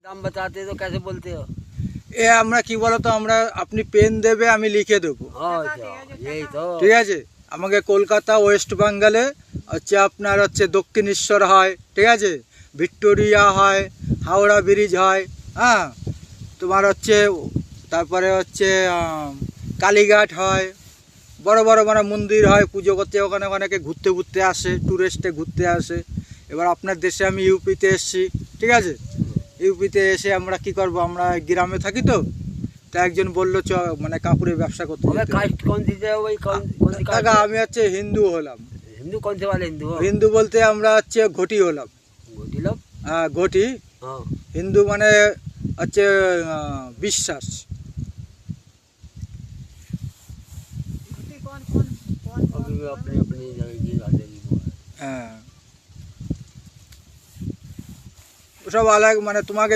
दाम बताते तो कैसे बोलते हो? এ আমরা কি বলতো, আমরা আপনি পেন দেবে আমি লিখে দেবো, अच्छा, यही तो। ঠিক আছে। আমাকে কলকাতা ওয়েস্ট বেঙ্গলে হচ্ছে আপনার হচ্ছে দক্ষিণেশ্বর হয়, ঠিক আছে, ভিক্টোরিয়া হয়, হাওড়া ব্রিজ হয়, হ্যাঁ, তোমার হচ্ছে তারপরে হচ্ছে কালীঘাট হয়, বড় বড় মানে মন্দির হয়, পুজো করতে ওখানে অনেকে ঘুরতে ঘুরতে আসে, ট্যুরিস্টে ঘুরতে আসে। এবার আপনার দেশে আমি ইউপিতে এসেছি, ঠিক আছে। ইউপিতে এসে আমরা কি করব, আমরা গ্রামে থাকি তো, তা একজন বললো চ মানে কাপড়ের ব্যবসা করতে हमें যেতে হবে। कास्ट कौन सी है? वही कौन सी कास्ट কাকা है? আমি হচ্ছে হিন্দু হলাম। हिंदू कौन से वाले हिंदू हो? হিন্দু বলতে আমরা হচ্ছে ঘটি হলাম। गोटी लोग। হ্যাঁ ঘটি। हाँ। হিন্দু মানে হচ্ছে বিশ্বাস। अभी भी अपनी अपनी जगह की बातें नहीं बोल रहे। হ্যাঁ ওসব আলাদা, মানে তোমাকে